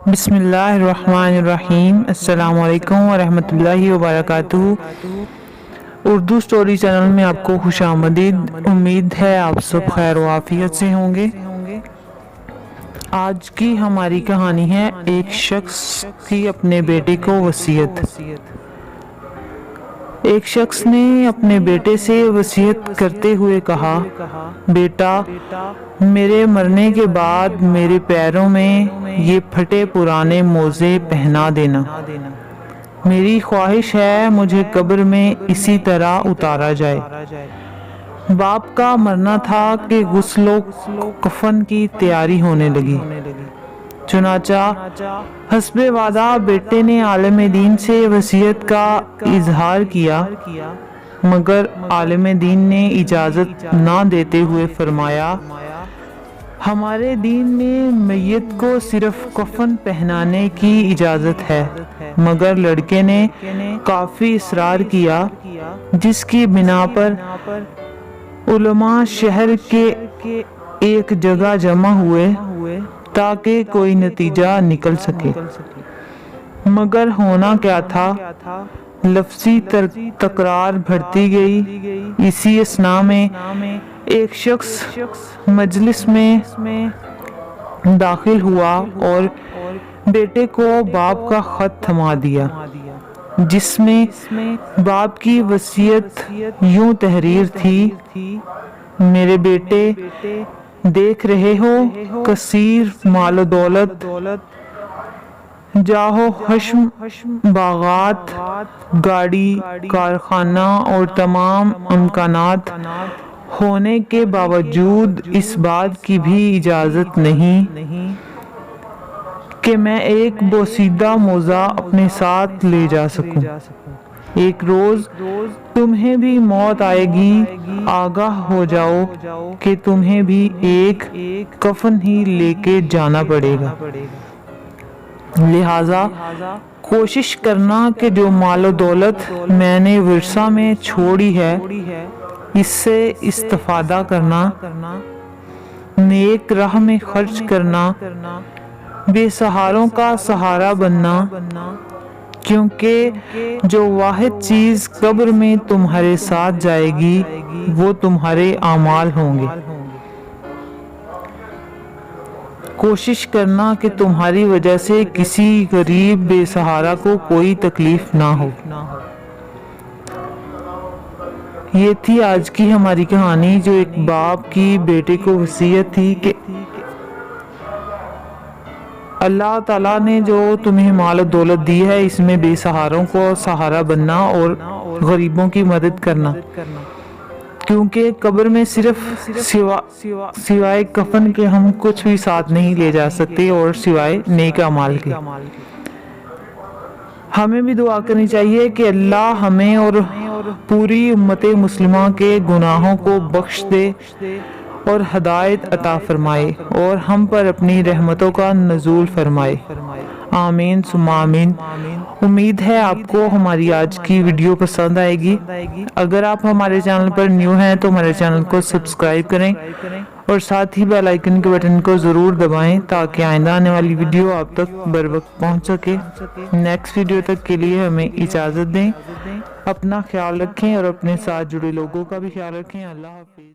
بسم اللہ الرحمن الرحیم۔ السلام علیکم ورحمۃ اللہ وبرکاتہ۔ اردو سٹوری چینل میں آپ کو خوش آمدید۔ امید ہے آپ سب خیر و عافیت سے ہوں گے۔ آج کی ہماری کہانی ہے ایک شخص کی اپنے بیٹے کو وصیت۔ ایک شخص نے اپنے بیٹے سے وصیت کرتے ہوئے کہا، بیٹا، میرے مرنے کے بعد میرے پیروں میں یہ پھٹے پرانے موزے پہنا دینا۔ میری خواہش ہے مجھے قبر میں اسی طرح اتارا جائے۔ باپ کا مرنا تھا کہ غسل و کفن کی تیاری ہونے لگی۔ چنانچہ حسب وعدہ بیٹے نے عالم دین سے وصیت کا اظہار کیا، مگر عالم دین نے اجازت نہ دیتے ہوئے فرمایا، ہمارے دین میں میت کو صرف کفن پہنانے کی اجازت ہے۔ مگر لڑکے نے کافی اصرار کیا، جس کی بنا پر علماء شہر کے ایک جگہ جمع ہوئے تاکہ کوئی نتیجہ نکل سکے۔ مگر ہونا کیا تھا، لفظی تکرار بڑھتی گئی۔ اسی اثناء میں ایک شخص مجلس میں داخل ہوا اور بیٹے کو باپ کا خط تھما دیا، جس میں باپ کی وصیت یوں تحریر تھی، میرے بیٹے، دیکھ رہے ہو کثیر مال و دولت، جاہ و حشم، باغات، گاڑی، کارخانہ اور تمام امکانات ہونے کے باوجود اس بات کی بھی اجازت نہیں کہ میں ایک بوسیدہ موزہ اپنے ساتھ لے جا سکوں۔ ایک روز تمہیں بھی موت آئے گی، آگاہ ہو جاؤ کہ تمہیں بھی ایک کفن ہی لے کے جانا پڑے گا۔ لہٰذا کوشش کرنا کہ جو مال و دولت میں نے ورثہ میں چھوڑی ہے اس سے استفادہ کرنا، نیک راہ میں خرچ کرنا، بے سہاروں کا سہارا بننا، کیونکہ جو واحد چیز قبر میں تمہارے ساتھ جائے گی وہ تمہارے اعمال ہوں گے۔ کوشش کرنا کہ تمہاری وجہ سے کسی غریب بے سہارا کو کوئی تکلیف نہ ہو۔ یہ تھی آج کی ہماری کہانی، جو ایک باپ کی بیٹے کو وصیت تھی کہ اللہ تعالیٰ نے جو تمہیں مال و دولت دی ہے، اس میں بے سہاروں کو سہارا بننا اور غریبوں کی مدد کرنا، کیونکہ قبر میں صرف سوائے کفن کے ہم کچھ بھی ساتھ نہیں لے جا سکتے، اور سوائے نیک اعمال کے۔ ہمیں بھی دعا کرنی چاہیے کہ اللہ ہمیں اور پوری امت مسلمہ کے گناہوں کو بخش دے اور ہدایت عطا فرمائے، اور ہم پر اپنی رحمتوں کا نزول فرمائے۔ آمین ثم آمین۔ امید ہے آپ کو ہماری آج کی ویڈیو پسند آئے گی۔ اگر آپ ہمارے چینل پر نیو ہیں تو ہمارے چینل کو سبسکرائب کریں اور ساتھ ہی بیل آئیکن کے بٹن کو ضرور دبائیں تاکہ آئندہ آنے والی ویڈیو آپ تک بر وقت پہنچ سکے۔ نیکسٹ ویڈیو تک کے لیے ہمیں اجازت دیں۔ اپنا خیال رکھیں اور اپنے ساتھ جڑے لوگوں کا بھی خیال رکھیں۔ اللہ حافظ۔